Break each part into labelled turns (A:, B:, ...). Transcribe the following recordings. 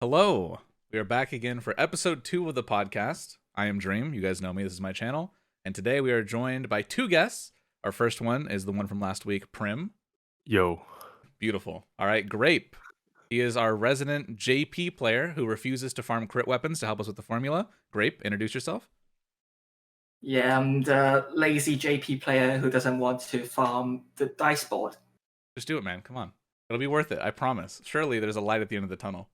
A: Hello, we are back again for episode 2 of the podcast. I am Dream, you guys know me, this is my channel, and today we are joined by 2 guests. Our first one is the one from last week, Prim.
B: Yo.
A: Beautiful. All right, Grape. He is our resident JP player who refuses to farm crit weapons to help us with the formula. Grape, introduce yourself.
C: Yeah, I'm the lazy JP player who doesn't want to farm the dice board.
A: Just do it, man, come on. It'll be worth it, I promise. Surely there's a light at the end of the tunnel.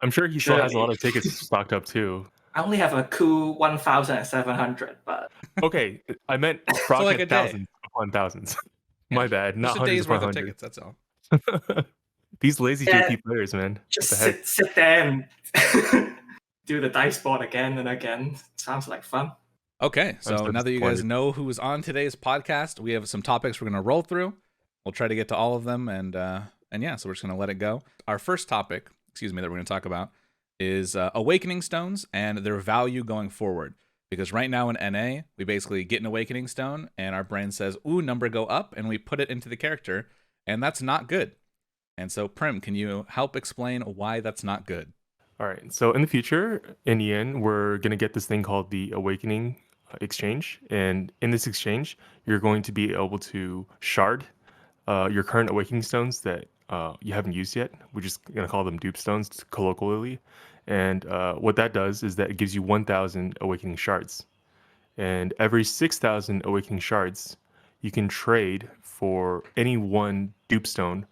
B: I'm sure he still has a lot of tickets stocked up too.
C: I only have a cool 1,700, but...
B: Okay, I meant
A: So like a
B: rocket
A: day.
B: thousands upon thousands. My bad, not
A: Just a
B: hundreds
A: day's worth
B: upon
A: of
B: hundreds.
A: tickets, that's all.
B: These lazy
C: Yeah,
B: JP players, man.
C: Just
B: What the heck?
C: sit there and do the dice board again and again. Sounds like fun.
A: Okay, so
B: so
A: now that you guys
B: disappointed.
A: know who's on today's podcast, we have some topics we're going to roll through. We'll try to get to all of them, and yeah, so we're just going to let it go. Our first topic, that we're going to talk about is Awakening Stones and their value going forward. Because right now in NA, we basically get an Awakening Stone, and our brain says, ooh, number go up, and we put it into the character, and that's not good. And so, Prim, can you help explain why that's not good?
B: All right, so in the future, in EN, we're going to get this thing called the Awakening Exchange. And in this exchange, you're going to be able to shard your current Awakening Stones that you haven't used yet. We're just going to call them dupe stones colloquially. And what that does is that it gives you 1,000 Awakening Shards. And every 6,000 Awakening Shards, you can trade for any one dupe stone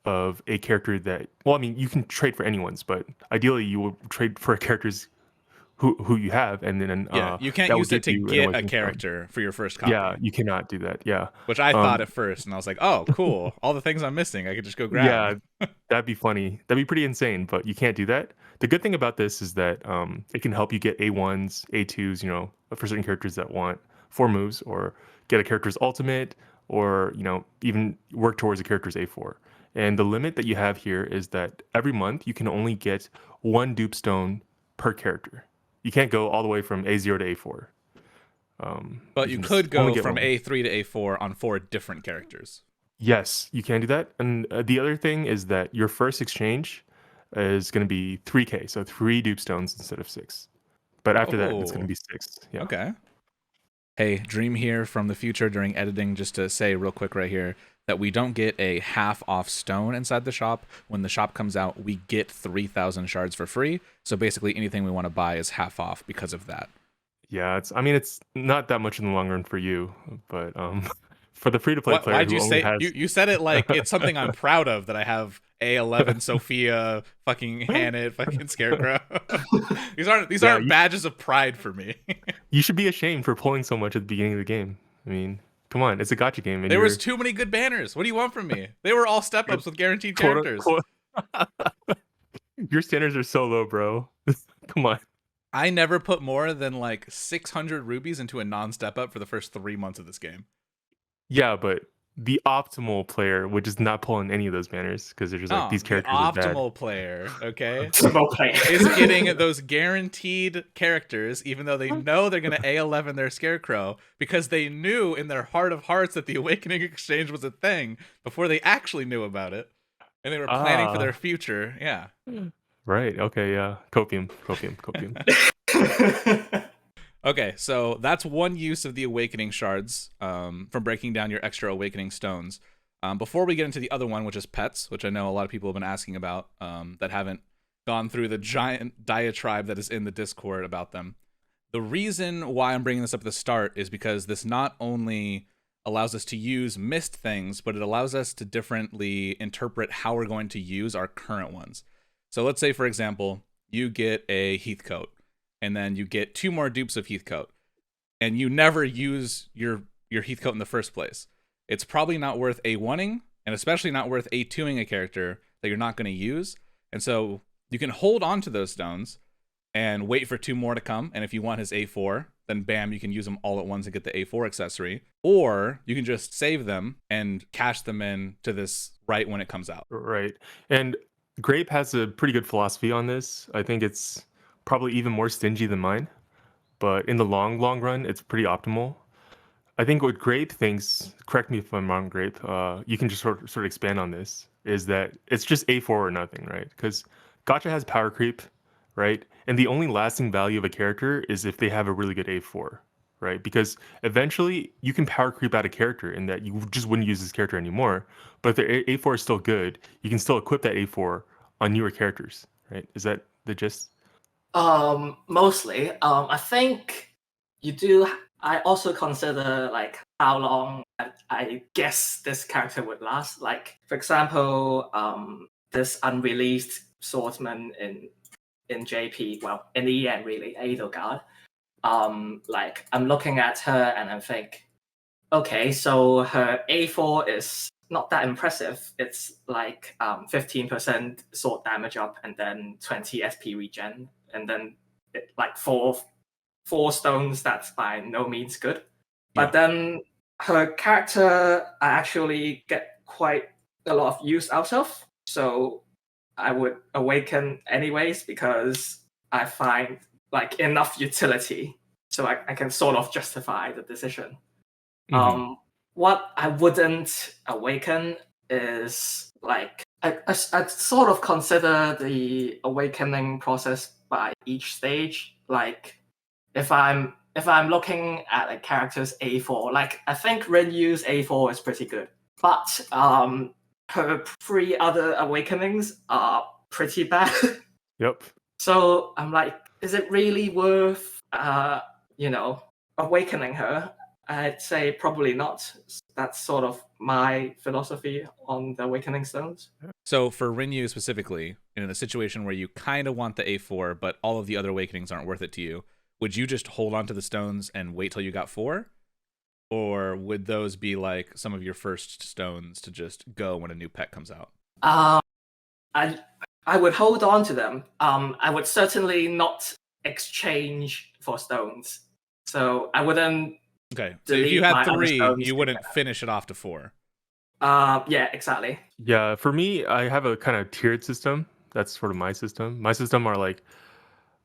B: of a character that, well, I mean, you can trade for anyone's, but ideally you will trade for characters who you have, and then
A: Yeah, you can't
B: that will
A: use it to
B: give you an
A: get a
B: Awakening Stone.
A: character for your first copy.
B: Yeah, you cannot do that. Yeah,
A: Which I thought at first, and I was like, oh, cool. All the things I'm missing, I could just go grab.
B: yeah, that'd be funny. That'd be pretty insane, but you can't do that. The good thing about this is that it can help you get A1s, A2s, you know, for certain characters that want 4 moves, or get a character's ultimate, or, you know, even work towards a character's A4. And the limit that you have here is that every month you can only get 1 dupe stone per character. You can't go all the way from A0 to A4.
A: But you
B: can
A: could
B: only
A: go
B: get
A: from
B: one.
A: A3 to A4 on 4 different characters.
B: Yes, you can do that. And the other thing is that your first exchange is going to be 3K, so 3 dupe stones instead of 6. But after that, it's going to be 6. Yeah.
A: Okay. Hey, Dream here from the future during editing, just to say real quick right here that we don't get a half off stone inside the shop. When the shop comes out, we get 3,000 shards for free. So basically anything we want to buy is half off because of that.
B: Yeah, I mean, it's not that much in the long run for you, but for the free-to-play player
A: Why'd
B: who
A: you
B: only
A: say
B: has...
A: you said it like it's something I'm proud of, that I have A11 Sophia, fucking Hannet, fucking Scarecrow. These aren't badges of pride for me.
B: You should be ashamed for pulling so much at the beginning of the game. I mean, come on, it's a gacha game. And
A: There was too many good banners. What do you want from me? They were all step-ups with guaranteed characters.
B: Your standards are so low, bro. Come on.
A: I never put more than like 600 rubies into a non-step-up for the first 3 months of this game.
B: Yeah, but the optimal player would just not pull in any of those banners because they're just like, these characters are bad.
A: The optimal player, okay,
C: Optimal player.
A: is getting those guaranteed characters, even though they know they're going to A11 their Scarecrow, because they knew in their heart of hearts that the Awakening Exchange was a thing before they actually knew about it, and they were planning for their future. Yeah.
B: Right. Okay. Yeah. Copium.
A: Okay, so that's one use of the Awakening Shards from breaking down your extra Awakening Stones. Before we get into the other one, which is pets, which I know a lot of people have been asking about that haven't gone through the giant diatribe that is in the Discord about them. The reason why I'm bringing this up at the start is because this not only allows us to use missed things, but it allows us to differently interpret how we're going to use our current ones. So let's say, for example, you get a Heathcote, and then you get 2 more dupes of Heathcote, and you never use your Heathcote in the first place. It's probably not worth A1ing, and especially not worth A2ing a character that you're not going to use. And so you can hold on to those stones and wait for 2 more to come, and if you want his A4, then bam, you can use them all at once and get the A4 accessory. Or you can just save them and cash them in to this right when it comes out.
B: Right. And Grape has a pretty good philosophy on this. I think it's probably even more stingy than mine, but in the long run, it's pretty optimal. I think what Grape thinks, correct me if I'm wrong, Grape, you can just sort of expand on this, is that it's just A4 or nothing, right? Because Gotcha has power creep, right? And the only lasting value of a character is if they have a really good A4, right? Because eventually you can power creep out a character in that you just wouldn't use this character anymore. But if their A4 is still good, you can still equip that A4 on newer characters, right? Is that the gist?
C: Mostly. I think you do. I also consider like how long I guess this character would last. Like, for example, this unreleased swordsman in JP, well, in the end, really, Edelgard. Like I'm looking at her and I think, okay, so her A4 is not that impressive. It's like 15% sword damage up and then 20 SP regen, and then like four stones. That's by no means good. But then her character I actually get quite a lot of use out of. So I would awaken anyways because I find like enough utility so I can sort of justify the decision.
B: Mhm.
C: What I wouldn't awaken is like I sort of consider the awakening process by each stage. Like if I'm looking at a character's A4, like I think Rinyu's A4 is pretty good, but her three other awakenings are pretty bad.
B: Yep.
C: So I'm like, is it really worth awakening her? I'd say probably not. That's sort of my philosophy on the awakening stones.
A: So for Rinyu specifically, in a situation where you kind of want the A4, but all of the other awakenings aren't worth it to you, would you just hold on to the stones and wait till you got 4? Or would those be like some of your first stones to just go when a new pet comes out?
C: I would hold on to them. I would certainly not exchange for stones. So I wouldn't.
A: Okay, so if
C: delete
A: you
C: my
A: had
C: other
A: 3,
C: stones
A: you
C: to
A: wouldn't
C: get them.
A: finish it off to 4.
C: Yeah, exactly.
B: Yeah, for me, I have a kind of tiered system. That's sort of my system. My system are like,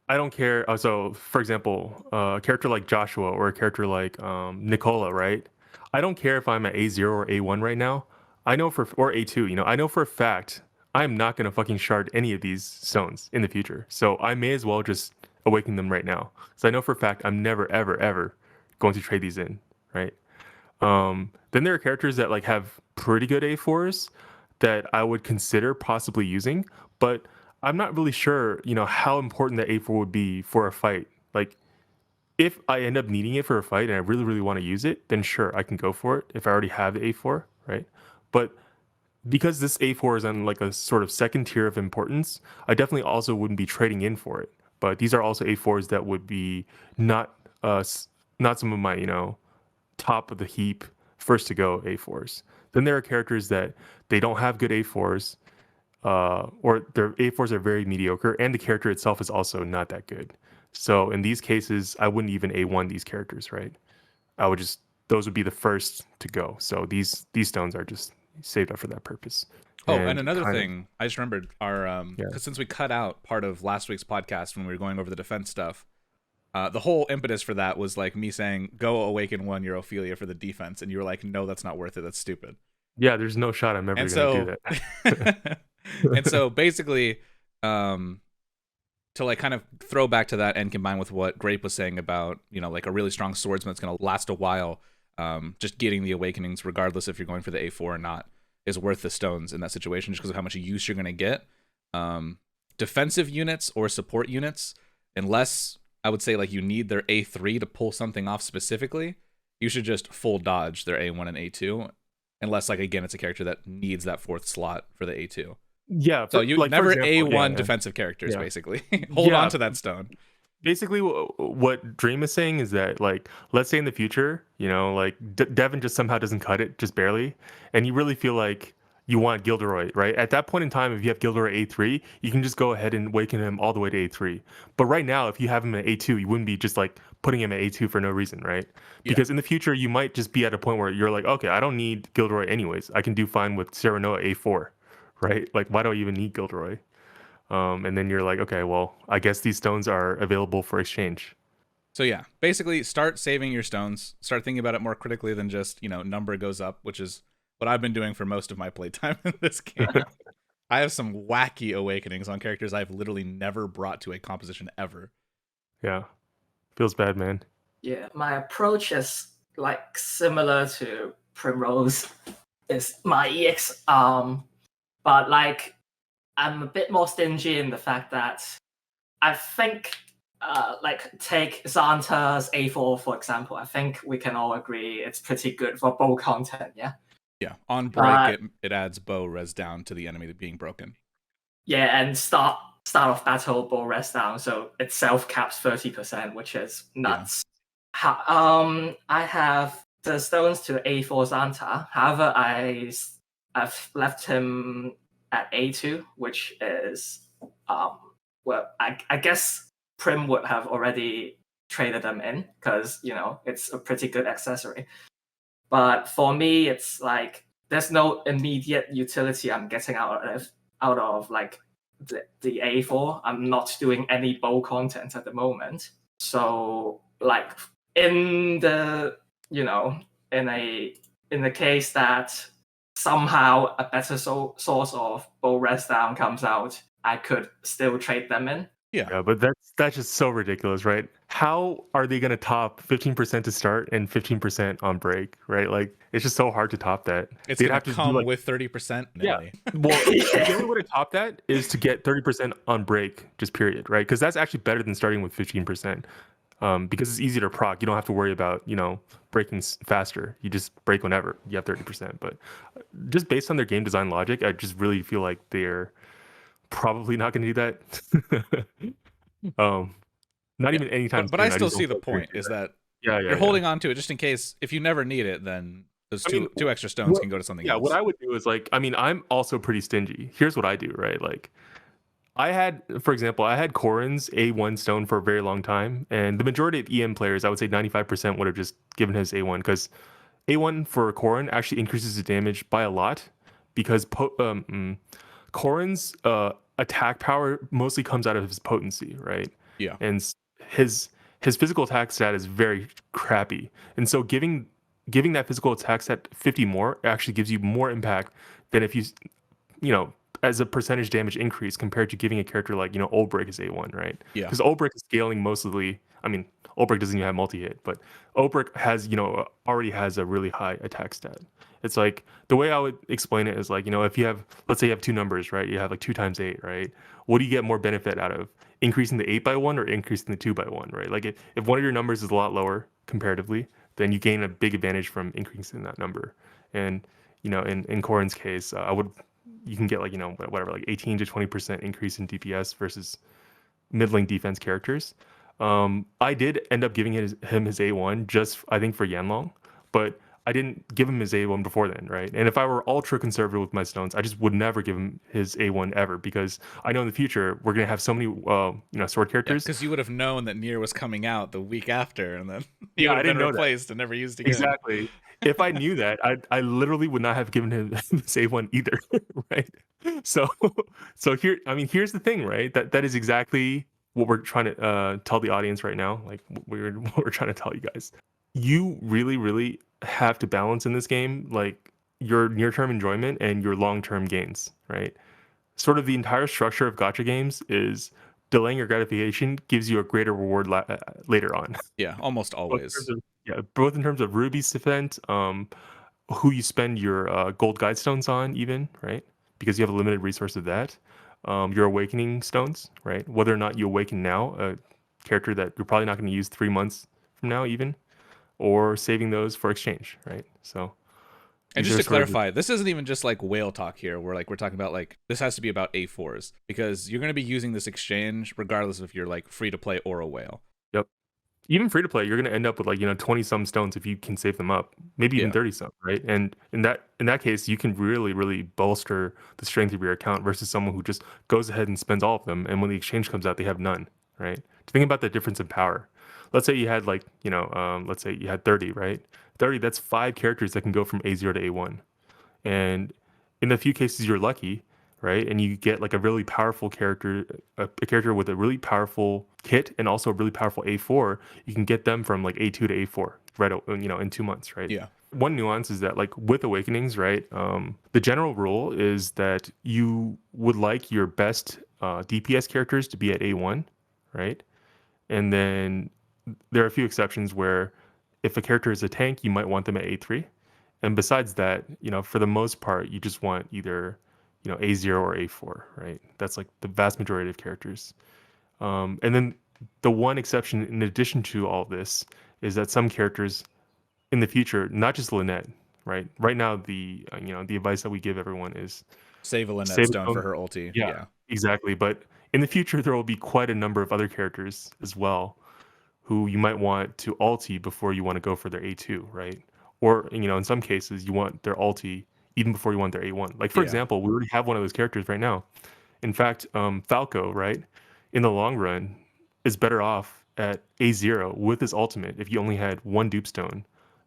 B: I don't care. So, for example, a character like Joshua or a character like Nicola, right? I don't care if I'm at A0 or A1 right now. I know or A2, I know for a fact I'm not going to fucking shard any of these stones in the future. So I may as well just awaken them right now. So I know for a fact I'm never, ever, ever going to trade these in, right? Then there are characters that like have pretty good A4s that I would consider possibly using, but I'm not really sure, how important that A4 would be for a fight. Like, if I end up needing it for a fight and I really, really want to use it, then sure, I can go for it if I already have the A4, right? But because this A4 is on like a sort of second tier of importance, I definitely also wouldn't be trading in for it. But these are also A4s that would be not not some of my, top of the heap, first to go A4s. Then there are characters that they don't have good A4s, or their A4s are very mediocre, and the character itself is also not that good. So in these cases, I wouldn't even A1 these characters, right? I would just those would be the first to go. So these stones are just saved up for that purpose.
A: Oh, and
B: And
A: another
B: kind of
A: thing, I just remembered our
B: yeah.
A: because since we cut out part of last week's podcast when we were going over the defense stuff, the whole impetus for that was like me saying, "Go awaken 1 your Ophelia for the defense," and you were like, "No, that's not worth it. That's stupid."
B: Yeah, there's no shot I'm ever
A: And
B: gonna do
A: so,
B: that.
A: and so basically, to like kind of throw back to that and combine with what Grape was saying about, like a really strong swordsman that's going to last a while, just getting the awakenings, regardless if you're going for the A4 or not, is worth the stones in that situation just because of how much use you're going to get. Defensive units or support units, unless I would say like you need their A3 to pull something off specifically, you should just full dodge their A1 and A2, unless like again it's a character that needs that 4th slot for the A2.
B: Yeah,
A: So you
B: like for
A: never
B: example,
A: A1 defensive characters,
B: yeah.
A: basically. Hold on
B: Yeah.
A: to that stone.
B: Basically, what Dream is saying is that, like, let's say in the future, like Devin just somehow doesn't cut it, just barely, and you really feel like you want Gilderoy, right? At that point in time, if you have Gilderoy A3, you can just go ahead and awaken him all the way to A3. But right now, if you have him at A2, you wouldn't be just like putting him at A2 for no reason, right? Because in the future, you might just be at a point where you're like, okay, I don't need Gilderoy anyways. I can do fine with Serenoa A4, right? Like, why do I even need Gilderoy? And then you're like, okay, well, I guess these stones are available for exchange.
A: So yeah, basically start saving your stones. Start thinking about it more critically than just, number goes up, which is what I've been doing for most of my playtime in this game. I have some wacky awakenings on characters I've literally never brought to a composition ever.
B: Yeah. Feels bad, man.
C: Yeah, my approach is like similar to PrimROse. Is my EX, but like I'm a bit more stingy in the fact that I think, like take Xanta's A4 for example. I think we can all agree it's pretty good for bow content. Yeah.
A: Yeah, on break it adds bow res down to the enemy being broken.
C: Yeah, and start of battle bow res down, so it self caps 30%, which is nuts. Yeah. I have the stones to A4 Xanta. However, I've left him at A2, which is well, I guess Prim would have already traded them in because it's a pretty good accessory. But for me, it's like there's no immediate utility I'm getting out of like the A4. I'm not doing any bow content at the moment. So like in the in the case that somehow a better source of bow rest down comes out, I could still trade them in.
B: Yeah, but that's just so ridiculous, right? How are they going to top 15% to start and 15% on break, right? Like it's just so hard to top that.
A: It's
B: They'd
A: gonna
B: have to
A: come
B: do
A: with 30%.
B: Yeah. Well, the only way to top that is to get 30% on break, just period, right? Because that's actually better than starting with 15%. Because it's easier to proc. You don't have to worry about breaking faster. You just break whenever you have 30%. But just based on their game design logic, I just really feel like they're probably not going to do that. Not even anytime.
A: But I still see the point is that you're holding on to it just in case if you never need it, then those two extra stones can go to something else.
B: Yeah, what I would do is like, I mean, I'm also pretty stingy. Here's what I do, right? Like, for example, I had Corrin's A1 stone for a very long time, and the majority of EM players, I would say 95% would have just given his A1 because A1 for Corrin actually increases the damage by a lot because Corrin's attack power mostly comes out of his potency, right?
A: Yeah.
B: And his physical attack stat is very crappy, and so giving that physical attack stat 50 more actually gives you more impact than if you as a percentage damage increase compared to giving a character like Old Break is A1, right?
A: Yeah.
B: Because Old Break is scaling mostly. I mean, Old Break doesn't even have multi-hit, but Old Break has already has a really high attack stat. It's like the way I would explain it is like if you have, let's say you have two numbers, right? You have like 2 times 8, right? What do you get more benefit out of? Increasing the 8 by 1 or increasing the 2 by 1, right? Like if one of your numbers is a lot lower comparatively, then you gain a big advantage from increasing that number. And in Corrin's case, you can get like whatever, like 18 to 20% increase in DPS versus middling defense characters. I did end up giving him his A1 just I think for Yanlong, but I didn't give him his A1 before then, right? And if I were ultra conservative with my stones, I just would never give him his A1 ever because I know in the future we're gonna have so many sword characters.
A: Because you would have known that Nier was coming out the week after, and then he would have been replaced and never used again.
B: Exactly. If I knew that, I literally would not have given him his A1 either, right? So here's the thing, right? That is exactly what we're trying to tell the audience right now. Like what we're trying to tell you guys. You really, really have to balance in this game, like your near-term enjoyment and your long-term gains, right? Sort of the entire structure of gacha games is delaying your gratification gives you a greater reward later on.
A: Yeah, almost always.
B: Both in terms of ruby spent, who you spend your gold guide stones on, even, right? Because you have a limited resource of that. Your awakening stones, right? Whether or not you awaken now, a character that you're probably not going to use 3 months from now, even, or saving those for exchange, right? So,
A: and just to clarify, this isn't even just like whale talk here. We're talking about like this has to be about A4s because you're going to be using this exchange regardless if you're like free to play or a whale.
B: Yep. Even free to play, you're going to end up with like 20 some stones if you can save them up, maybe even 30 some, right? And in that case, you can really, really bolster the strength of your account versus someone who just goes ahead and spends all of them, and when the exchange comes out, they have none, right? Think about the difference in power. Let's say you had like let's say you had 30, right? 30, that's 5 characters that can go from A0 to A1, and in a few cases you're lucky, right? And you get like a really powerful character, a character with a really powerful kit and also a really powerful A4. You can get them from like A2 to A4 right, in 2 months, right?
A: Yeah.
B: one nuance is that like with Awakenings, right? The general rule is that you would like your best DPS characters to be at A1, right? And then there are a few exceptions where if a character is a tank, you might want them at A3. And besides that, for the most part, you just want either, A0 or A4, right? That's like the vast majority of characters. And then the one exception in addition to all this is that some characters in the future, not just Lynette, right? Right now, the advice that we give everyone is
A: Save a Lynette
B: save
A: stone
B: a
A: for
B: stone.
A: her ulti.
B: Yeah,
A: Yeah.
B: exactly. But in the future, there will be quite a number of other characters as well who you might want to ulti before you want to go for their A2, right? Or, in some cases, you want their ulti even before you want their A1. Like, for
A: Yeah.
B: example, we already have one of those characters right now. In fact, Falco, right, in the long run, is better off at A0 with his ultimate if you only had one dupe stone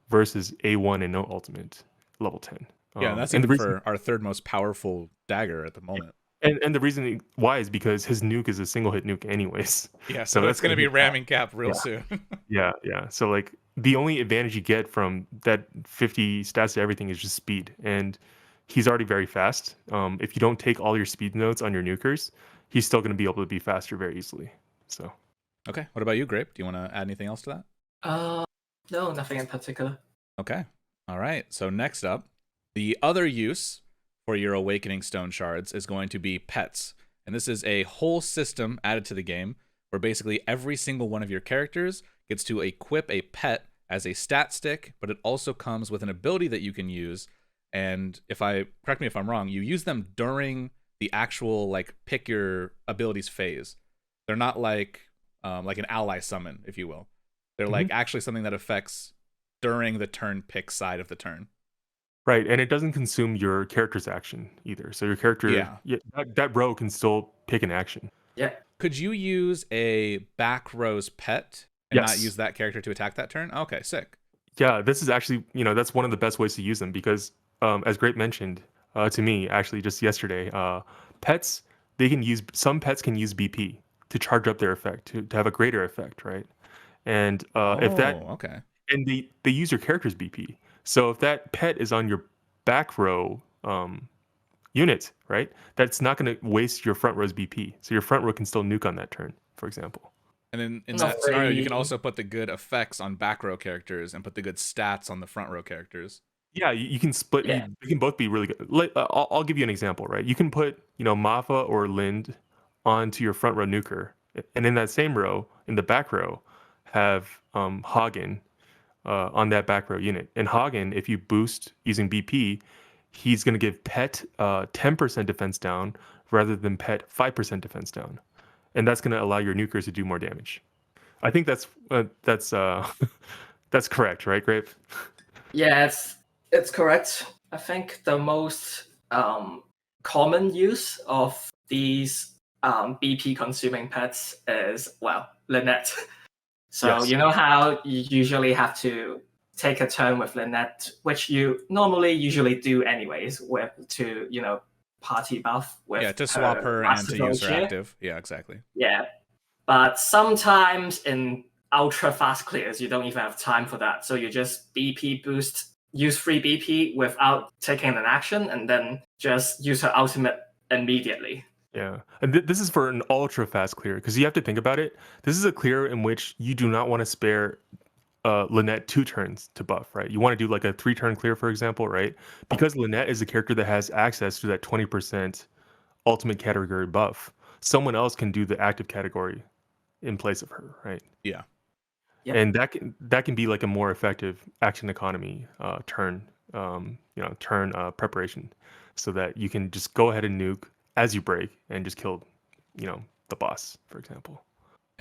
B: versus A1 and no ultimate level 10.
A: Yeah, and that's
B: And the
A: even
B: reason,
A: for our third most powerful dagger at the moment.
B: and the reason why is because his nuke is a single hit nuke anyways.
A: Yeah,
B: So
A: so
B: that's
A: it's going to
B: gonna
A: be
B: be bad.
A: ramming cap real
B: Yeah.
A: soon.
B: Yeah. So like the only advantage you get from that 50 stats to everything is just speed, and he's already very fast. If you don't take all your speed notes on your nukers, he's still going to be able to be faster very easily. So
A: Okay, what about you, Grape? Do you want to add anything else to that?
C: No, nothing in particular.
A: Okay. All right. So next up, the other use for your Awakening Stone Shards is going to be pets. And this is a whole system added to the game where basically every single one of your characters gets to equip a pet as a stat stick, but it also comes with an ability that you can use. And correct me if I'm wrong, you use them during the actual like pick your abilities phase. They're not like an ally summon, if you will. They're like actually something that affects during the turn pick side of the turn.
B: right, and it doesn't consume your character's action either. So your character,
A: Yeah.
B: that row can still pick an action.
C: Yeah.
A: Could you use a PrimROse pet and not
B: Yes.
A: use that character to attack that turn? Okay, sick.
B: Yeah, this is actually, that's one of the best ways to use them because, as Grape mentioned to me actually just yesterday, pets, some pets can use BP to charge up their effect, to have a greater effect, right? And
A: Okay.
B: and they use your character's BP. So if that pet is on your back row unit, right, that's not going to waste your front row's BP. So your front row can still nuke on that turn, for example.
A: And then in
C: No,
A: that scenario, you can
C: they-
A: also put the good effects on back row characters and put the good stats on the front row characters.
B: Yeah, you can split.
C: Yeah.
B: You can both be really good. I'll give you an example, right? You can put, Mafa or Lind onto your front row nuker, and in that same row, in the back row, have Hagen on that back row unit. And Hagen, if you boost using BP, he's going to give Pet 10% defense down rather than Pet 5% defense down, and that's going to allow your nukers to do more damage. I think that's that's correct, right, Grape?
C: Yeah, it's correct. I think the most common use of these BP consuming pets is, well, Lynette. So
B: Yes.
C: you know how you usually have to take a turn with Lynette, which you normally usually do anyways, to party buff with
A: Yeah, to swap her and
C: Master
A: to use her
C: Vulture.
A: active. Yeah, exactly.
C: Yeah, but sometimes in ultra fast clears, you don't even have time for that. So you just BP boost, use free BP without taking an action, and then just use her ultimate immediately.
B: Yeah, and this is for an ultra fast clear because you have to think about it. This is a clear in which you do not want to spare Lynette 2 turns to buff, right? You want to do like a 3-turn clear, for example, right? Because Lynette is a character that has access to that 20% ultimate category buff. Someone else can do the active category in place of her, right?
A: Yeah.
C: Yep.
B: And that can be like a more effective action economy turn preparation, so that you can just go ahead and nuke as you break and just kill, the boss, for example.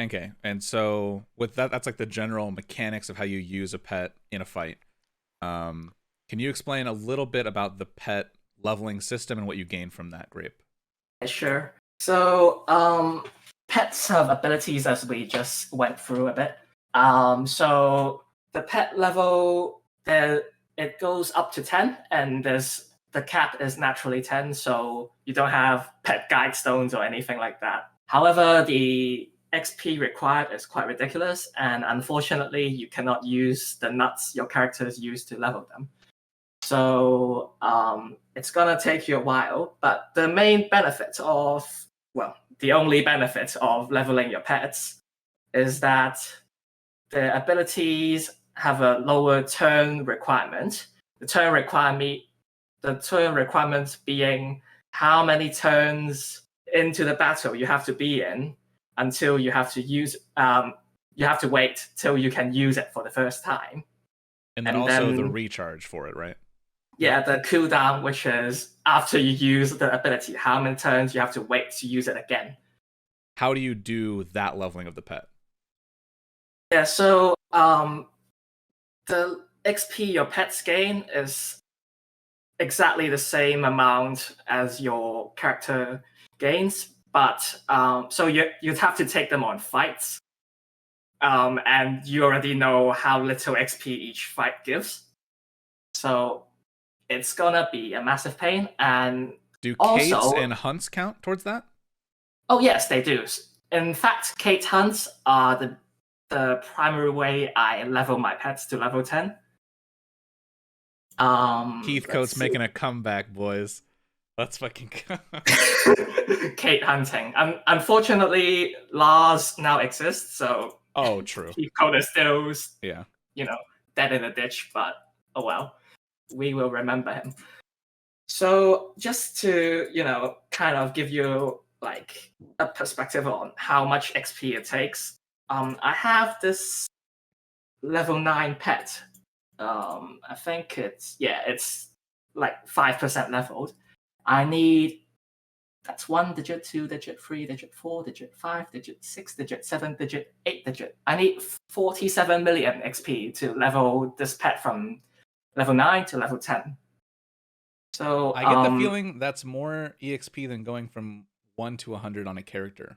A: Okay, and so with that, that's like the general mechanics of how you use a pet in a fight. Can you explain a little bit about the pet leveling system and what you gain from that, Grape?
C: Sure. So pets have abilities as we just went through a bit. So the pet level, it goes up to 10, and the cap is naturally 10, so you don't have pet guide stones or anything like that. However, the XP required is quite ridiculous, and unfortunately, you cannot use the nuts your characters use to level them. So it's gonna take you a while, but the main benefit of, well, the only benefit of leveling your pets is that the abilities have a lower turn requirement. The turn requirement being how many turns into the battle you have to be in until you have to use you have to wait till you can use it for the first time.
A: And then also the recharge for it, right?
C: Yeah, the cooldown, which is after you use the ability, how many turns you have to wait to use it again.
A: How do you do that leveling of the pet?
C: Yeah, so the XP your pets gain is exactly the same amount as your character gains, but so you'd have to take them on fights, and you already know how little XP each fight gives, so it's gonna be a massive pain. And
A: do
C: also,
A: Kates and hunts count towards that?
C: Oh yes, they do. In fact, Kate hunts are the primary way I level my pets to level 10.
A: Heathcote's making a comeback, boys. Let's fucking go.
C: Kate hunting. Unfortunately, Lars now exists, so
A: oh, true.
C: Heathcote is still,
A: yeah,
C: dead in a ditch. But oh well, we will remember him. So just to kind of give you like a perspective on how much XP it takes, I have this level 9 pet. I think it's like 5% leveled. I need, that's 1 digit, 2 digit, 3 digit, 4 digit, 5 digit, 6 digit, 7 digit, 8 digit. I need 47 million XP to level this pet from level 9 to level 10. So
A: I get the feeling that's more EXP than going from 1 to 100 on a character.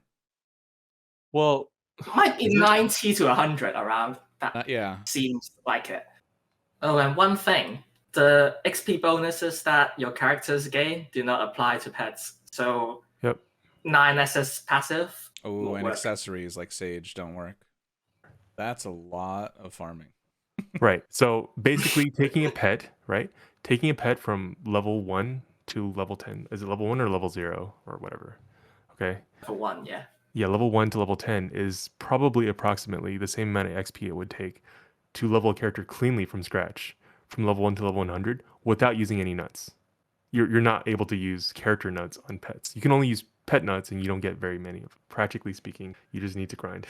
B: Well,
C: might be 90 to 100 around that.
A: Yeah,
C: seems like it. Oh, and one thing, the XP bonuses that your characters gain do not apply to pets. So
B: yep.
C: 9S's passive.
A: Oh, and accessories like Sage don't work. That's a lot of farming.
B: Right. So basically taking a pet, right? Taking a pet from level 1 to level 10. Is it level 1 or level 0 or whatever? Okay.
C: Level 1, yeah.
B: Yeah, level 1 to level 10 is probably approximately the same amount of XP it would take to level a character cleanly from scratch, from level 1 to level 100, without using any nuts. You're not able to use character nuts on pets. You can only use pet nuts, and you don't get very many of them. Practically speaking, you just need to grind.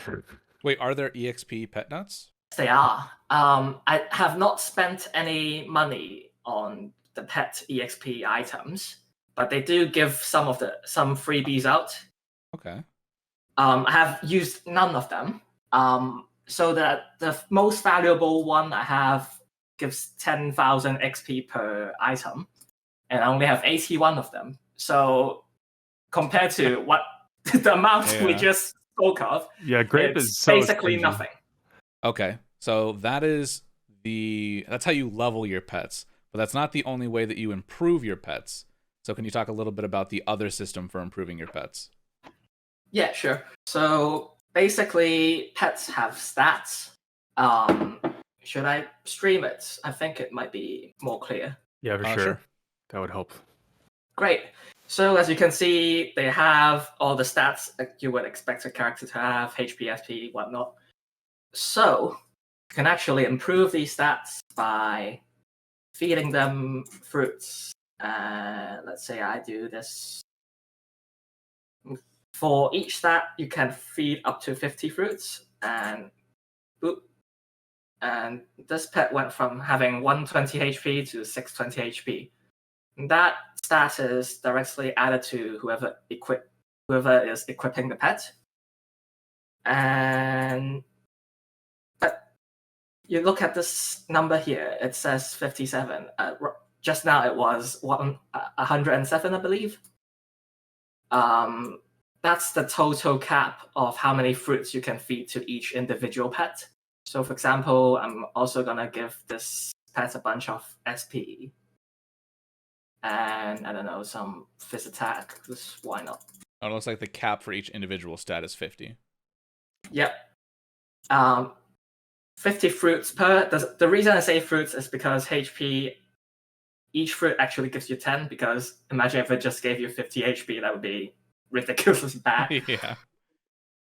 A: Wait, are there EXP pet nuts?
C: They are. I have not spent any money on the pet EXP items, but they do give some freebies out.
A: Okay.
C: I have used none of them. So that the most valuable one I have gives 10,000 XP per item, and I only have 81 of them. So compared to what the amount we just spoke of,
B: yeah, Grape is
C: so basically nothing.
A: Okay, so that's how you level your pets, but that's not the only way that you improve your pets. So can you talk a little bit about the other system for improving your pets?
C: Yeah, sure. So basically, pets have stats. Should I stream it? I think it might be more clear.
B: Yeah, for sure. That would help.
C: Great. So as you can see, they have all the stats that you would expect a character to have, HP, SP, whatnot. So you can actually improve these stats by feeding them fruits. Let's say I do this. For each stat, you can feed up to 50 fruits, and boop. And this pet went from having 120 HP to 620 HP. And that stat is directly added to whoever is equipping the pet. But you look at this number here, it says 57. Just now it was 107, I believe. That's the total cap of how many fruits you can feed to each individual pet. So for example, I'm also gonna give this pet a bunch of SP. And I don't know, some fizz attack, because why not?
A: Oh, it looks like the cap for each individual stat is 50.
C: Yep. 50 fruits per. The reason I say fruits is because HP each fruit actually gives you 10, because imagine if it just gave you 50 HP, that would be ridiculously bad.
A: Yeah.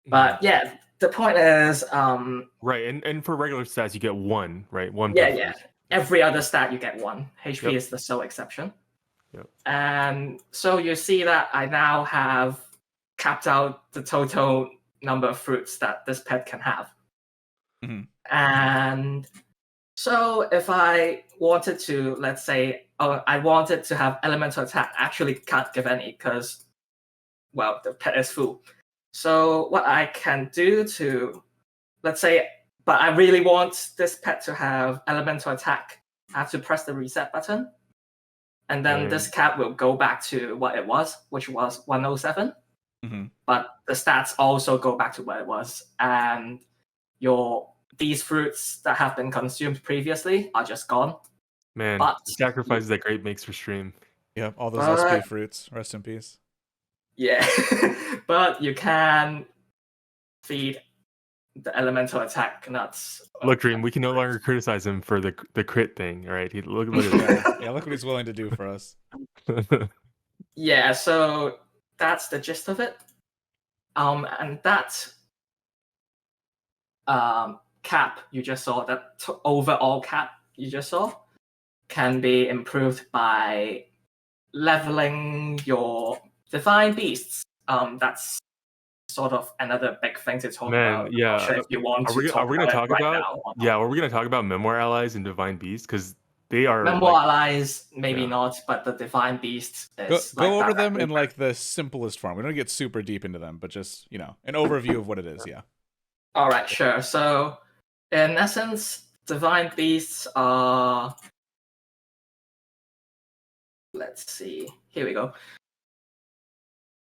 C: But yeah, the point is,
B: Right, and for regular stats, you get 1, right? 1 per
C: yeah.
B: fruit.
C: Every other stat you get 1. HP
B: Yep.
C: is the sole exception.
B: Yep.
C: And so you see that I now have capped out the total number of fruits that this pet can have. And so if I wanted to, let's say, I wanted to have elemental attack, actually can't give any because, well, the pet is full. So what I can do to, let's say, but I really want this pet to have elemental attack, I have to press the reset button. And then this cap will go back to what it was, which was 107. But the stats also go back to what it was. And these fruits that have been consumed previously are just gone.
B: Man,
C: But
B: the sacrifices that Grape makes for stream.
A: Yep, all those SP fruits. Rest in peace.
C: Yeah, but you can feed the elemental attack nuts.
B: Look, Dream, we can no longer criticize him for the crit thing, all right? Look at
A: yeah, look what he's willing to do for us.
C: Yeah, so that's the gist of it. And that cap you just saw, that overall cap you just saw, can be improved by leveling your divine beasts. That's sort of another big thing to talk about.
B: Yeah.
C: I'm not sure if you want
B: are we going to talk about?
C: Yeah,
B: are we going to talk about Memoir Allies and Divine Beasts? Because they are
C: Memoir Allies, maybe not, but the divine beasts is
A: go over them in like the simplest form. We don't get super deep into them, but just an overview of what it is. Yeah.
C: All right, sure. So, in essence, divine beasts are. Let's see. Here we go.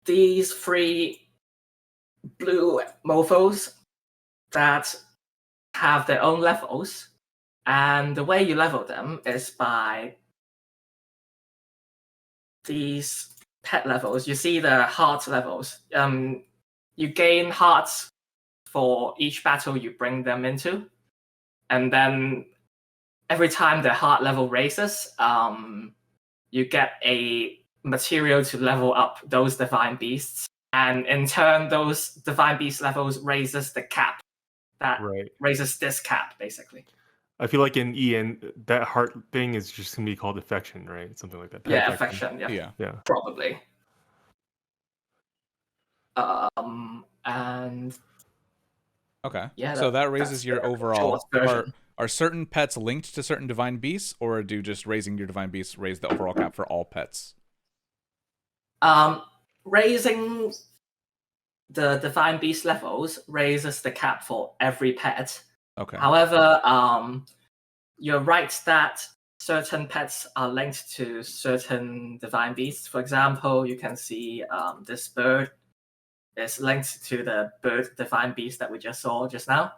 C: These 3 blue mofos that have their own levels, and the way you level them is by these pet levels. You see the heart levels. You gain hearts for each battle you bring them into, and then every time the heart level raises, you get a material to level up those divine beasts, and in turn those divine beast levels raises the cap that raises this cap, basically.
B: I feel like in EN that heart thing is just gonna be called affection, right? Something like that.
C: Yeah, affection. Yeah, probably. And
A: okay,
C: yeah,
A: so that raises your overall. Are certain pets linked to certain divine beasts, or do just raising your divine beasts raise the overall cap for all pets?
C: Raising the divine beast levels raises the cap for every pet.
A: Okay.
C: However, you're right that certain pets are linked to certain divine beasts. For example, you can see this bird is linked to the bird divine beast that we just saw just now.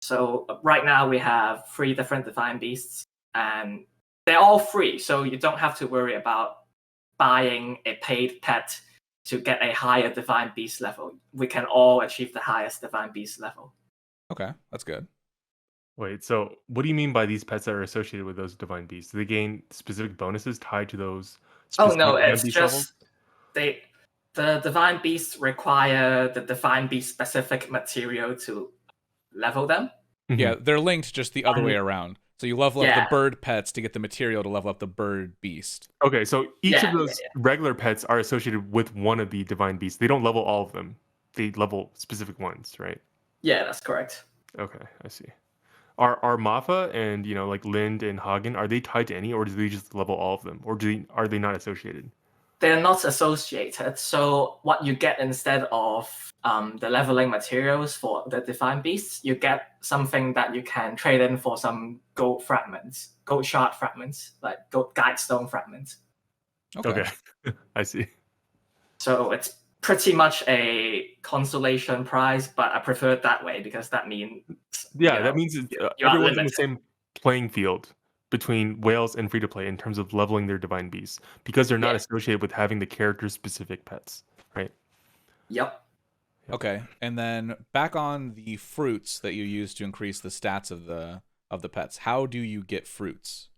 C: So right now we have 3 different divine beasts, and they're all free, so you don't have to worry about buying a paid pet to get a higher divine beast level. We can all achieve the highest divine beast level.
A: Okay, that's good.
B: Wait, so what do you mean by these pets that are associated with those divine beasts? Do they gain specific bonuses tied to those specific
C: it's just levels? The divine beasts require the divine beast specific material to level them.
A: Yeah, they're linked just the other way around. So you level up the bird pets to get the material to level up the bird beast.
B: Okay, so each of those regular pets are associated with one of the divine beasts. They don't level all of them. They level specific ones, right?
C: Yeah, that's correct.
B: Okay, I see. Are Mafa and like Lind and Hagen, are they tied to any, or do they just level all of them, or are they not associated?
C: They're not associated. So what you get instead of the leveling materials for the divine beasts, you get something that you can trade in for some gold shard fragments, like gold guide stone fragments.
B: Okay. I see.
C: So it's pretty much a consolation prize, but I prefer it that way because that means
B: that means everyone's in the same playing field between whales and free to play in terms of leveling their divine beasts, because they're not associated with having the character specific pets, right?
C: Yep.
A: Okay, and then back on the fruits that you use to increase the stats of the pets. How do you get fruits?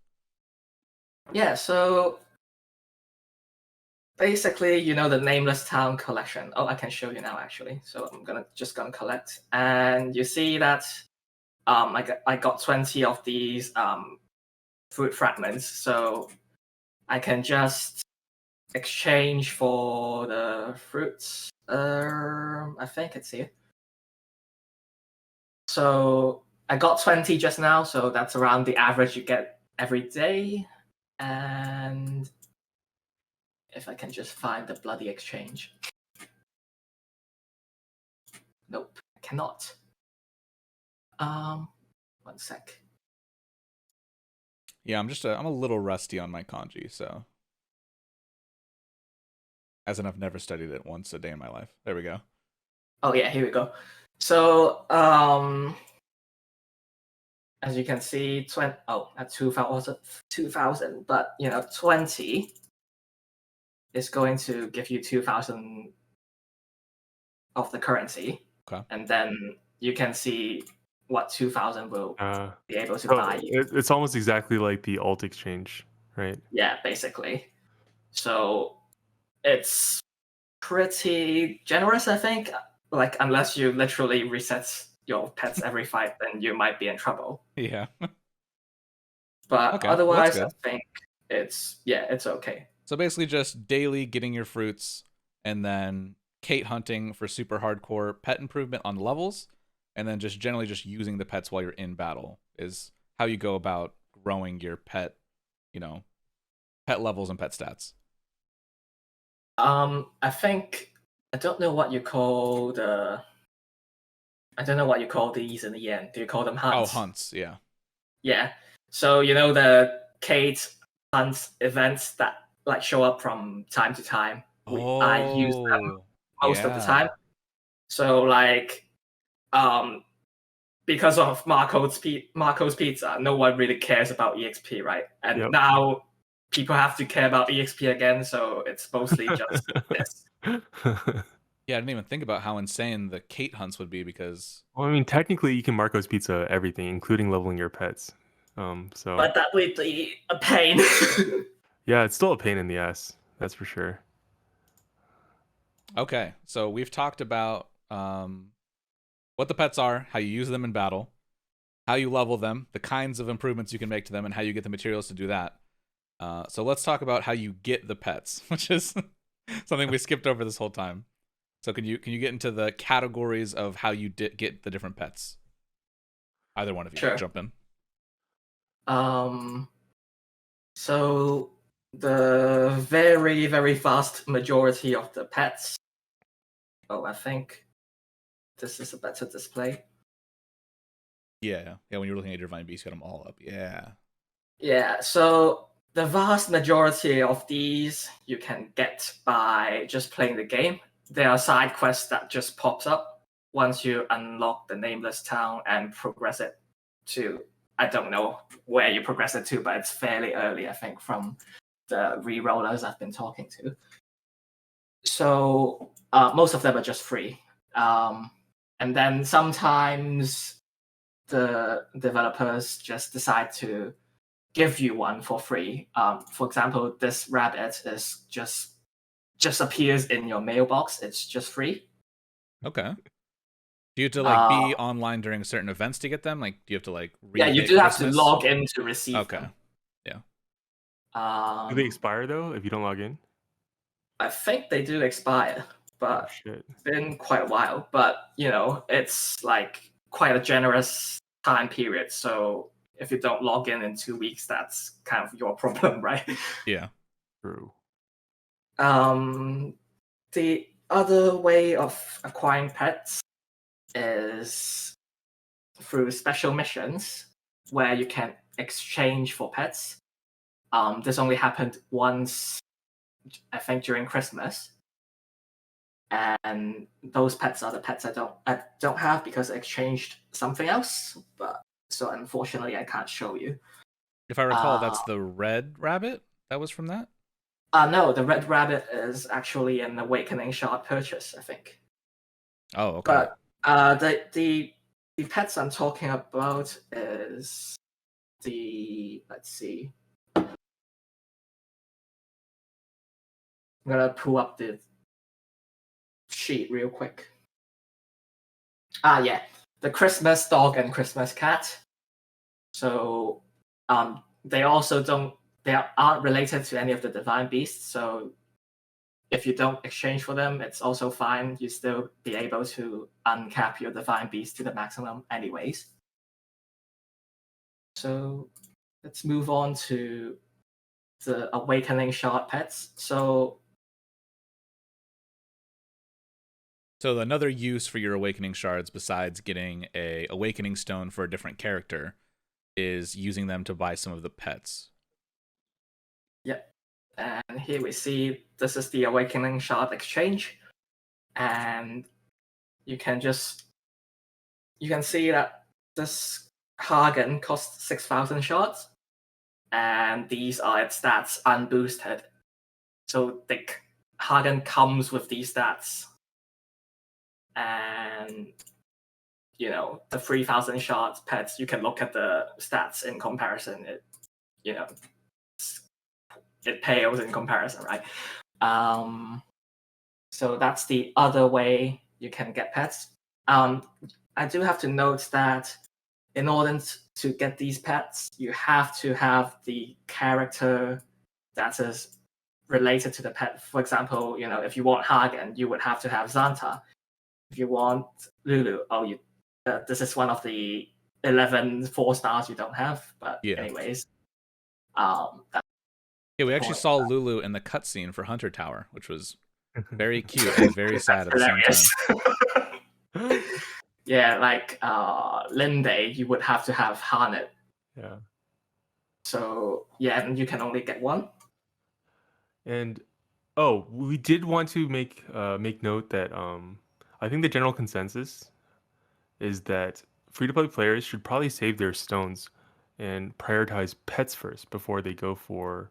C: Yeah, so basically, the Nameless Town collection. Oh, I can show you now actually. So I'm just gonna collect, and you see that I got 20 of these fruit fragments, so I can just exchange for the fruits. I think it's here. So I got 20 just now, so that's around the average you get every day. And if I can just find the bloody exchange. Nope, I cannot. One sec.
A: Yeah, I'm a little rusty on my kanji, so as in I've never studied it once a day in my life. There we go.
C: Oh yeah, here we go. So as you can see, at 2,000, but 20 is going to give you 2,000 of the currency.
A: Okay.
C: And then you can see what 2,000 will be able to
B: So
C: buy you.
B: it's almost exactly like the alt exchange, right?
C: Yeah, basically. So it's pretty generous, I think. Like, unless you literally reset your pets every fight, then you might be in trouble.
A: Yeah.
C: But
A: Okay, well,
C: otherwise,
A: that's
C: I think it's okay.
A: So basically just daily getting your fruits and then Kate hunting for super hardcore pet improvement on levels, and then just generally just using the pets while you're in battle is how you go about growing your pet, pet levels and pet stats.
C: I think I don't know what you call these in the end. Do you call them hunts?
A: Oh, hunts, yeah.
C: Yeah. So the Kate hunt events that like show up from time to time. I use them most of the time. So like because of Marco's Pizza, no one really cares about EXP, right? And now people have to care about EXP again, so it's mostly just this.
A: Yeah, I didn't even think about how insane the Kate hunts would be because.
B: Well, I mean, technically, you can Marco's Pizza everything, including leveling your pets.
C: But that would be a pain.
B: Yeah, it's still a pain in the ass. That's for sure.
A: Okay, so we've talked about what the pets are, how you use them in battle, how you level them, the kinds of improvements you can make to them, and how you get the materials to do that. So let's talk about how you get the pets, which is something we skipped over this whole time. So can you get into the categories of how you get the different pets? Either one of you,
C: Sure.
A: jump in.
C: So the very, very vast majority of the pets. Oh, I think this is a better display.
A: Yeah. When you're looking at your Divine Beast, you got them all up. Yeah.
C: Yeah. So the vast majority of these you can get by just playing the game. There are side quests that just pops up once you unlock the Nameless Town and progress it to. I don't know where you progress it to, but it's fairly early, I think, from the re-rollers I've been talking to. So most of them are just free. And then sometimes the developers just decide to give you one for free. For example, this rabbit is just appears in your mailbox. It's just free.
A: Okay. Do you have to be online during certain events to get them? Like, do you have to
C: Yeah, you do have to log in to receive them.
A: Yeah.
B: Do they expire though if you don't log in?
C: I think they do expire, but it's been quite a while. But it's like quite a generous time period. So if you don't log in 2 weeks, that's kind of your problem, right?
A: Yeah.
B: True.
C: The other way of acquiring pets is through special missions where you can exchange for pets. This only happened once, I think, during Christmas. And those pets are the pets I don't have because I exchanged something else. But so unfortunately, I can't show you.
A: If I recall, that's the red rabbit that was from that.
C: No, the red rabbit is actually an Awakening Shard purchase, I think.
A: Oh, okay.
C: But the pets I'm talking about is let's see. I'm gonna pull up the sheet real quick. Yeah, the Christmas dog and Christmas cat. So they also aren't related to any of the divine beasts. So if you don't exchange for them, it's also fine. You still be able to uncap your divine beast to the maximum anyways. So let's move on to the Awakening Shard pets. So
A: another use for your Awakening Shards, besides getting a Awakening Stone for a different character, is using them to buy some of the pets.
C: Yep. And here we see this is the Awakening Shard exchange. And you can see that this Hagen costs 6,000 shards. And these are its stats unboosted. So the Hagen comes with these stats. And the 3,000 shards pets, you can look at the stats in comparison. It pales in comparison, right? So that's the other way you can get pets. I do have to note that in order to get these pets, you have to have the character that is related to the pet. For example, if you want Hagen, you would have to have Xanta. If you want Lulu, this is one of the 11 4-stars you don't have. But anyways,
A: we actually saw Lulu in the cutscene for Hunter Tower, which was very cute and very sad at the same
C: time. Yeah, like Linde, you would have to have Harnett.
B: Yeah.
C: So yeah, and you can only get one.
B: And we did want to make note that I think the general consensus is that free-to-play players should probably save their stones and prioritize pets first before they go for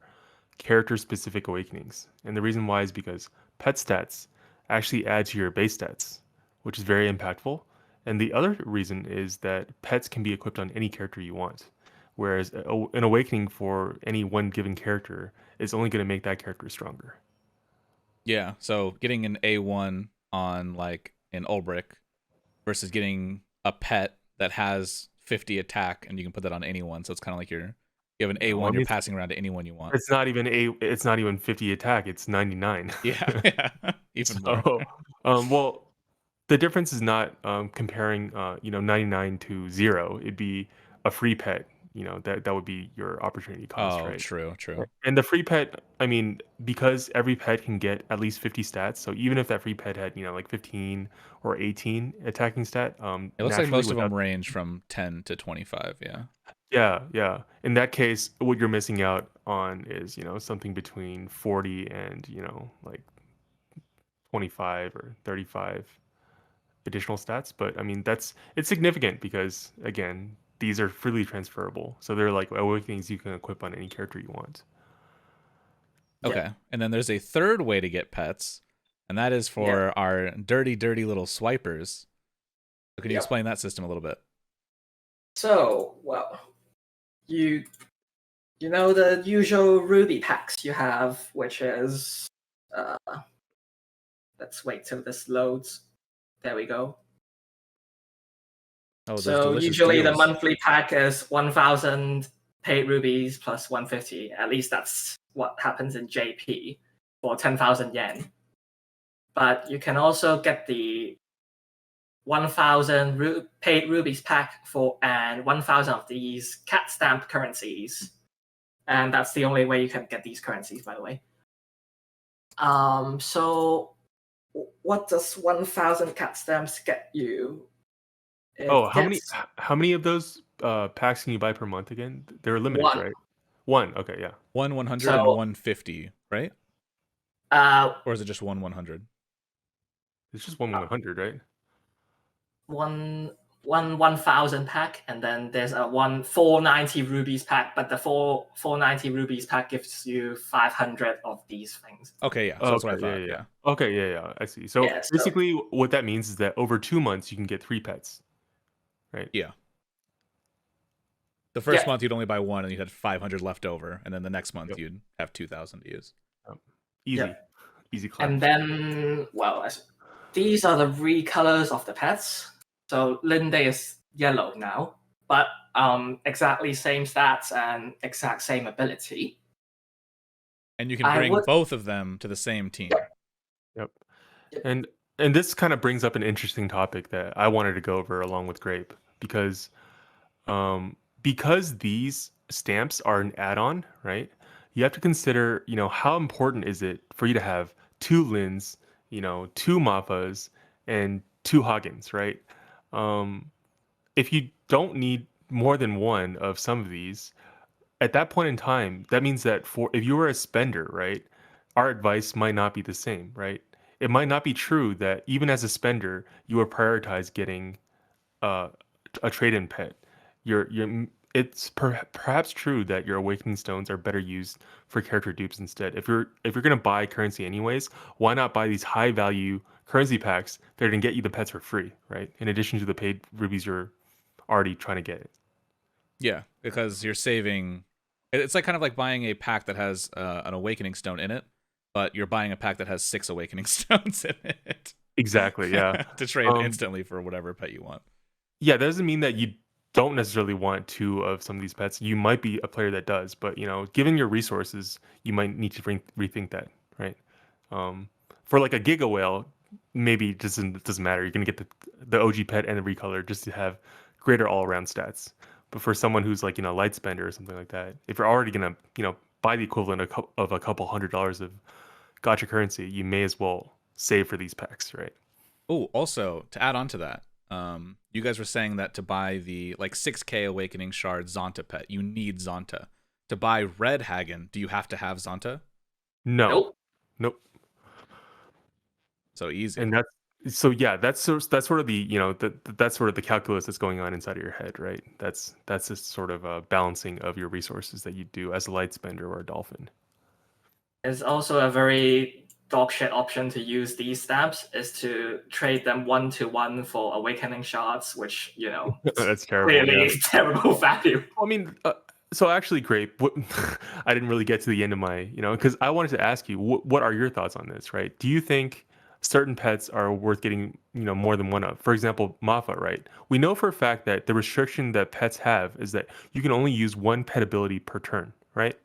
B: character-specific awakenings. And the reason why is because pet stats actually add to your base stats, which is very impactful. And the other reason is that pets can be equipped on any character you want, whereas an awakening for any one given character is only going to make that character stronger.
A: Yeah, so getting an A1 on like an Ulbrich versus getting a pet that has 50 attack and you can put that on anyone, so it's kind of like you have an A1, you're passing around to anyone you want.
B: It's not even 50 attack, it's 99.
A: Yeah. Even more.
B: Well, the difference is not comparing 99 to 0. It'd be a free pet. That would be your opportunity cost, right?
A: True.
B: And the free pet, I mean, because every pet can get at least 50 stats, so even if that free pet had like 15 or 18 attacking stat,
A: it looks like most of them range from 10 to 25.
B: Yeah. In that case, what you're missing out on is something between 40 and like 25 or 35 additional stats. But I mean, it's significant because again, these are freely transferable, so they're like awakenings you can equip on any character you want.
A: Okay. Yeah. And then there's a third way to get pets, and that is for our dirty little swipers. So can you explain that system a little bit?
C: So, well, you know the usual Ruby packs you have, which is let's wait till this loads. There we go.
A: Oh,
C: so usually deals. The monthly pack is 1,000 paid rubies plus 150. At least that's what happens in JP for 10,000 yen. But you can also get the 1,000 paid rubies pack and 1,000 of these cat stamp currencies. And that's the only way you can get these currencies, by the way. So what does 1,000 cat stamps get you?
B: How many of those packs can you buy per month again? They're limited, right? One. Okay, yeah.
A: 100 and 150, right? Or is it just 100?
B: It's just 100, right?
C: One 1,000 pack, and then there's a 490 rubies pack, but the 490 rubies pack gives you 500 of these things.
A: Okay, yeah. So that's what I thought. Yeah.
B: Okay, yeah. I see. So basically, what that means is that over 2 months you can get 3 pets. Right.
A: Yeah. The first month you'd only buy one, and you had 500 left over, and then the next month you'd have 2,000 to use.
B: Easy. Easy clap.
C: And then, well, these are the recolors of the pets. So Linde is yellow now, but exactly same stats and exact same ability.
A: And you can bring both of them to the same team.
B: Yep. And this kind of brings up an interesting topic that I wanted to go over along with Grape, because these stamps are an add-on, right? You have to consider, how important is it for you to have 2 Lins, 2 Maffas, and 2 Hagens, right? If you don't need more than one of some of these, at that point in time, that means that if you were a spender, right, our advice might not be the same, right? It might not be true that even as a spender, you would prioritize getting uh, a trade-in pet. It's perhaps true that your awakening stones are better used for character dupes instead. If you're gonna buy currency anyways, why not buy these high value currency packs that are gonna get you the pets for free, right? In addition to the paid rubies you're already trying to get.
A: Yeah, because you're saving. It's like kind of like buying a pack that has an awakening stone in it, but you're buying a pack that has 6 awakening stones in it.
B: Exactly. Yeah.
A: To trade instantly for whatever pet you want.
B: Yeah, that doesn't mean that you don't necessarily want 2 of some of these pets. You might be a player that does, but given your resources, you might need to rethink that, right? For like a Giga Whale, maybe it doesn't matter. You're gonna get the OG pet and the recolor just to have greater all around stats. But for someone who's like light spender or something like that, if you're already gonna buy the equivalent of a couple $100s of gotcha currency, you may as well save for these packs, right?
A: Oh, also to add on to that, you guys were saying that to buy the like 6K Awakening Shard Zonta pet, you need Zonta. To buy Red Hagen, do you have to have Zonta?
B: No. Nope.
A: So easy.
B: And that's sort of the that's sort of the calculus that's going on inside of your head, right? That's just sort of a balancing of your resources that you do as a light spender or a dolphin.
C: It's also a very dogshit option to use these stamps is to trade them 1-to-1 for Awakening Shards, which
B: that's terrible.
C: Really terrible value.
B: I mean, so actually, Grape, I didn't really get to the end of my, because I wanted to ask you, what are your thoughts on this, right? Do you think certain pets are worth getting, more than one of? For example, Maffa, right? We know for a fact that the restriction that pets have is that you can only use 1 pet ability per turn, right?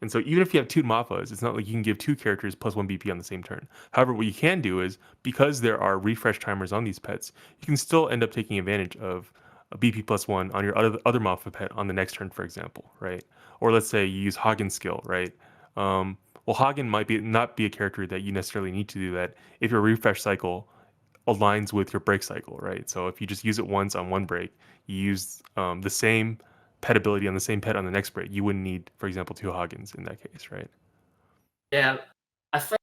B: And so even if you have 2 Maffas, it's not like you can give 2 characters plus 1 BP on the same turn. However, what you can do is, because there are refresh timers on these pets, you can still end up taking advantage of a BP plus 1 on your other Maffa pet on the next turn, for example, right? Or let's say you use Hagen's skill, right? Well, Hagen might not be a character that you necessarily need to do that if your refresh cycle aligns with your break cycle, right? So if you just use it once on one break, you use the same pet ability on the same pet on the next break, you wouldn't need, for example, 2 Hagens in that case, right?
C: Yeah, I think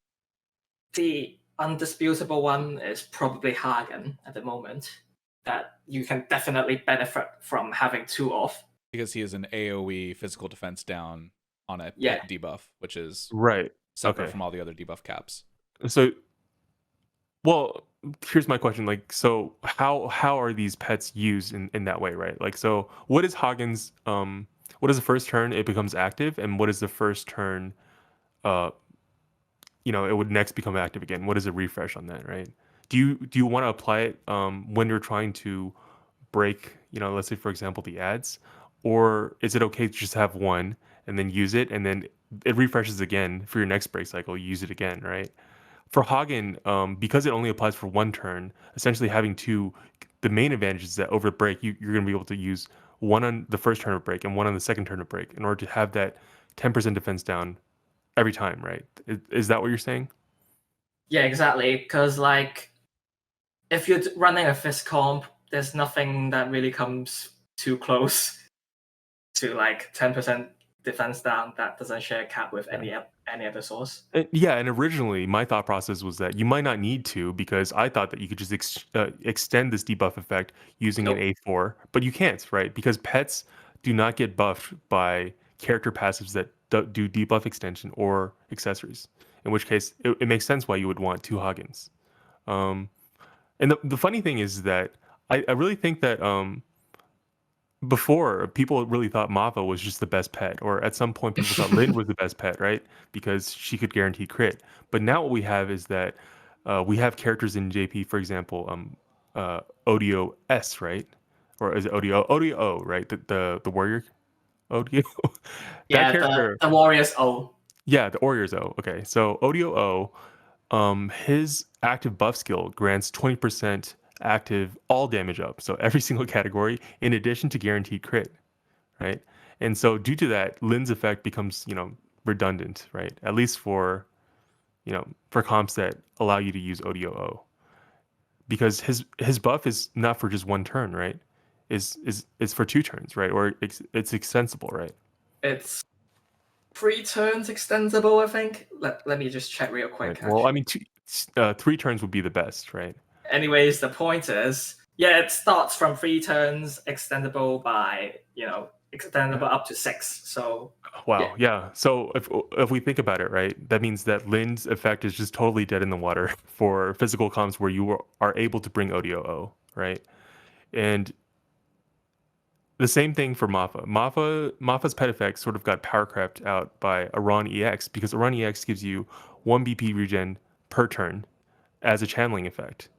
C: the undisputable one is probably Hagen at the moment, that you can definitely benefit from having 2 off.
A: Because he is an AoE physical defense down on a pet debuff, which is
B: right
A: separate from all the other debuff caps.
B: So, well, here's my question. Like, so how are these pets used in that way, right? Like, so what is Hagen's, what is the first turn it becomes active, and what is the first turn, it would next become active again? What is a refresh on that, right? Do you want to apply it when you're trying to break, let's say for example the ads, or is it okay to just have 1 and then use it, and then it refreshes again for your next break cycle, you use it again, right? For Hagen, because it only applies for 1 turn, essentially having 2, the main advantage is that over break, you're going to be able to use 1 on the first turn of break and 1 on the second turn of break in order to have that 10% defense down every time, right? Is that what you're saying?
C: Yeah, exactly. Because if you're running a fist comp, there's nothing that really comes too close to 10% defense down that doesn't share cap with any other source.
B: And originally my thought process was that you might not need to, because I thought that you could just extend this debuff effect using an A4, but you can't, right? Because pets do not get buffed by character passives that do debuff extension or accessories, in which case it makes sense why you would want 2 Hagens. And the funny thing is that I really think that before, people really thought Mava was just the best pet, or at some point people thought Lynn was the best pet, right? Because she could guarantee crit. But now what we have is that we have characters in JP, for example, Odio S, right? Or is it Odio? Odio O, right? The warrior Odio. That
C: Yeah,
B: character.
C: the Warriors O.
B: Yeah, the Warriors O. Okay, so Odio O, his active buff skill grants 20% active all damage up, so every single category, in addition to guaranteed crit, right? And so due to that, Lynn's effect becomes, redundant, right? At least for comps that allow you to use ODOO, because his buff is not for just one turn, right? Is for 2 turns, right? Or it's extensible, right?
C: It's 3 turns extendable, I think. Let me just check real quick.
B: Right. Well, I
C: Actually.
B: mean, 3 turns would be the best, right?
C: Anyways, the point is, yeah, it starts from 3 turns, extendable by extendable up to 6. So
B: Wow, yeah. So if we think about it, right, that means that Lynn's effect is just totally dead in the water for physical comps where you are able to bring ODOO, right? And the same thing for Mafa. Mafa's pet effect sort of got power crept out by Iran EX because Iran EX gives you 1 BP regen per turn as a channeling effect.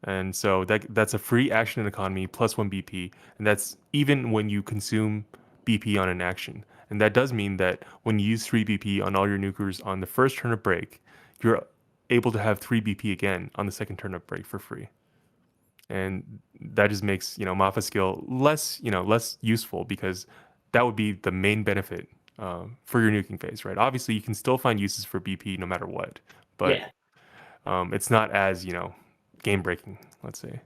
B: And so that's a free action and economy plus 1 BP, and that's even when you consume BP on an action. And that does mean that when you use 3 BP on all your nukers on the first turn of break, you're able to have 3 BP again on the second turn of break for free. And that just makes, Mafa skill less useful because that would be the main benefit for your nuking phase, right? Obviously, you can still find uses for BP no matter what, but
C: yeah,
B: it's not as, game breaking, let's say.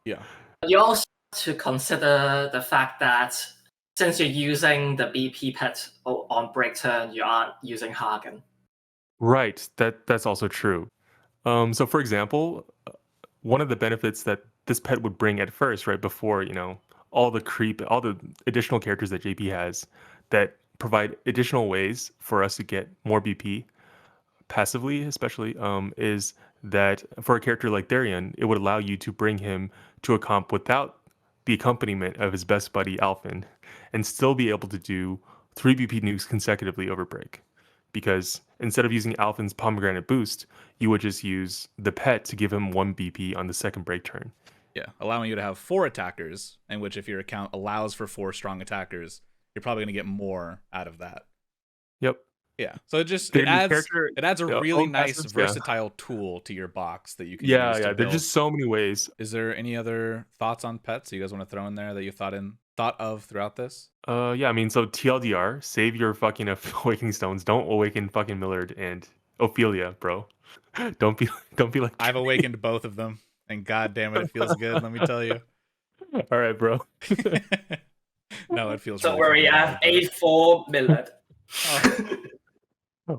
A: Yeah.
C: you also have to consider the fact that since you're using the BP pet on break turn, you aren't using Hagen.
B: Right. That's also true. So for example, one of the benefits that this pet would bring at first, right before, all the additional characters that JP has that provide additional ways for us to get more BP passively, especially, is that for a character like Darian, it would allow you to bring him to a comp without the accompaniment of his best buddy Alphen and still be able to do 3 BP nukes consecutively over break. Because instead of using Alphen's pomegranate boost, you would just use the pet to give him 1 BP on the second break turn.
A: Yeah, allowing you to have 4 attackers, in which if your account allows for 4 strong attackers, you're probably going to get more out of that.
B: Yep.
A: Yeah, so it
B: The
A: adds a really nice
B: passives,
A: versatile tool to your box that you can
B: Yeah,
A: use to
B: yeah. There's
A: build.
B: just so many ways.
A: Is there any other thoughts on pets you guys want to throw in there that you thought of throughout this?
B: Yeah, I mean, so TLDR, save your fucking awakening stones. Don't awaken fucking Millard and Ophelia, bro. Don't be like.
A: I've awakened both of them, and god damn it feels good, let me tell you.
B: All right, bro.
A: No, it feels
C: Don't
A: really
C: worry,
A: fucking
C: I have
A: bad,
C: A4 Millard.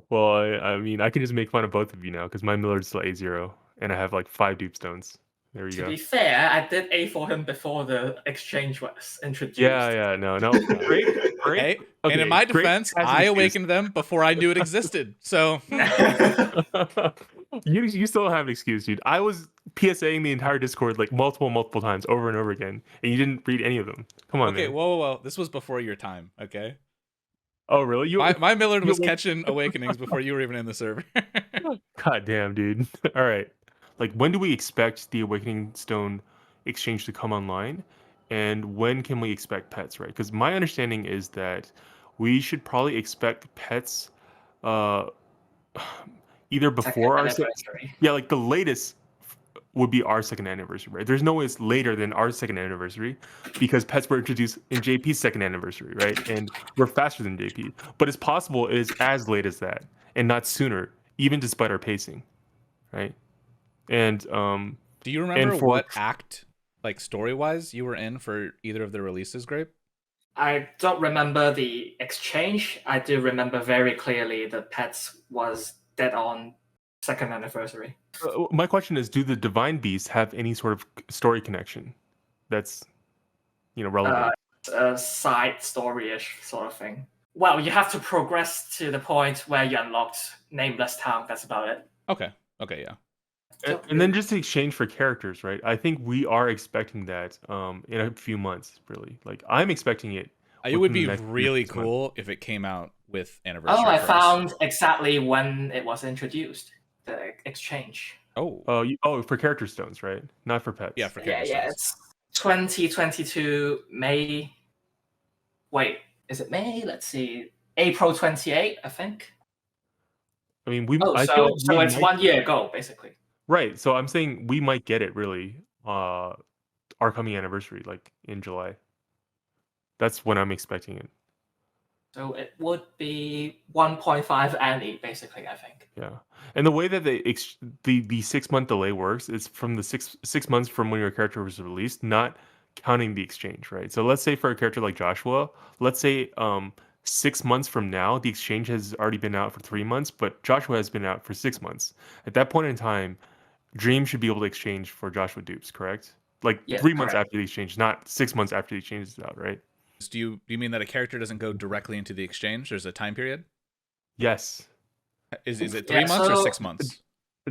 B: Well, I mean, I can just make fun of both of you now because my Millard's still A0, and I have like 5 dupe stones. There you
C: To
B: go.
C: be fair, I did A for him before the exchange was introduced.
B: Yeah, no. Great.
A: Hey,
B: Okay,
A: and in my
B: Grape
A: defense,
B: has an
A: I
B: excuse.
A: awakened them before I knew it existed. So
B: You still have an excuse, dude. I was PSAing the entire Discord like multiple times over and over again, and you didn't read any of them. Come on,
A: okay,
B: man.
A: whoa. This was before your time, okay?
B: Oh, really?
A: My Millard was
B: you-
A: catching awakenings before you were even in the server.
B: God damn, dude. All right. Like, when do we expect the Awakening Stone exchange to come online? And when can we expect pets, right? Because my understanding is that we should probably expect pets uh, either before our
C: anniversary.
B: Yeah, like the latest would be our second anniversary, right? There's no way it's later than our second anniversary because pets were introduced in JP's second anniversary, right? And we're faster than JP. But it's possible it is as late as that and not sooner, even despite our pacing, right? And
A: Do you remember
B: for
A: what act, like story-wise, you were in for either of the releases, Grape?
C: I don't remember the exchange. I do remember very clearly the pets was dead on second anniversary.
B: my question is, do the Divine Beasts have any sort of story connection that's relevant?
C: A side story-ish sort of thing. Well, you have to progress to the point where you unlocked Nameless Town. That's about it.
A: Okay, yeah.
B: And then just to exchange for characters, right? I think we are expecting that in a few months, really. Like I'm expecting it.
A: It would
B: within the
A: be
B: next
A: really
B: 6 months.
A: cool if it came out with anniversary.
C: Oh, I
A: first.
C: found exactly when it was introduced, the exchange.
A: Oh,
B: For character stones, right? Not for pets.
A: yeah, for character
C: Yeah,
A: stones.
C: it's 2022 May. Wait, is it May? Let's see, April 28, I think.
B: I mean, I feel
C: So
B: like
C: so
B: we
C: it's
B: might,
C: 1 year ago, basically.
B: right. So I'm saying we might get it really. Our coming anniversary, like in July. That's when I'm expecting it.
C: So it would be 1.5 annie, basically, I think.
B: Yeah, and the way that the 6 month delay works is from the six months from when your character was released, not counting the exchange, right? So let's say for a character like Joshua, let's say 6 months from now, the exchange has already been out for 3 months, but Joshua has been out for 6 months. At that point in time, Dream should be able to exchange for Joshua dupes, correct? Like
C: Yes,
B: 3 months
C: correct.
B: after the exchange, not 6 months after the exchange is out, right?
A: Do you mean that a character doesn't go directly into the exchange? There's a time period.
B: Yes.
A: Is it 3 months or 6 months?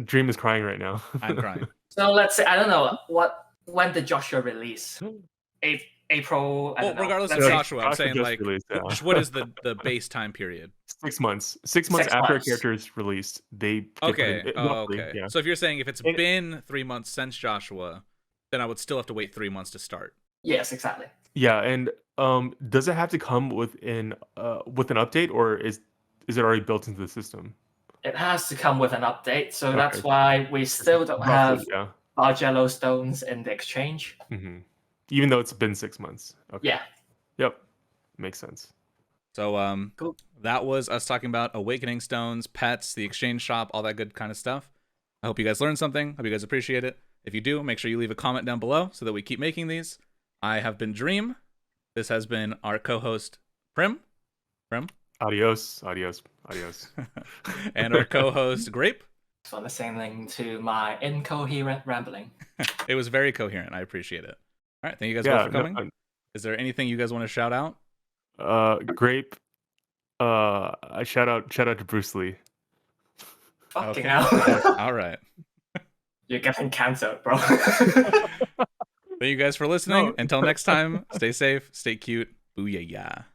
B: Dream is crying right now.
A: I'm crying.
C: So let's say, I don't know when did Joshua release? April. I
A: Well,
C: don't know.
A: regardless of
C: Let's say
A: Joshua, I'm saying
B: just
A: like,
B: released, yeah.
A: just what is the base time period?
B: 6 months. 6 months
C: 6
B: after
C: months.
B: a character is released, they get put
A: Okay.
B: in,
A: Oh,
B: roughly,
A: okay.
B: yeah.
A: So if you're saying if it's
B: And-
A: been 3 months since Joshua, then I would still have to wait 3 months to start.
C: Yes, exactly.
B: Yeah, and does it have to come with an update, or is it already built into the system?
C: It has to come with an update, so
B: Okay.
C: that's why we still don't
B: Roughly,
C: have
B: yeah.
C: large yellow stones in the exchange.
B: hmm Even though it's been 6 months. Okay.
C: Yeah.
B: Yep. Makes sense.
A: So
C: Cool.
A: that was us talking about Awakening Stones, pets, the exchange shop, all that good kind of stuff. I hope you guys learned something. Hope you guys appreciate it. If you do, make sure you leave a comment down below so that we keep making these. I have been Dream. This has been our co-host Prim.
B: Adios.
A: And our co-host Grape.
C: So listening to my incoherent rambling.
A: It was very coherent. I appreciate it. All right, thank you guys
B: Yeah.
A: both for coming. Is there anything you guys want to shout out?
B: Grape. I shout out to Bruce Lee.
C: Fucking
A: Okay.
C: hell.
A: All right.
C: You're getting cancelled, bro.
A: Thank you guys for listening.
B: No.
A: Until next time, stay safe, stay cute. Booyah.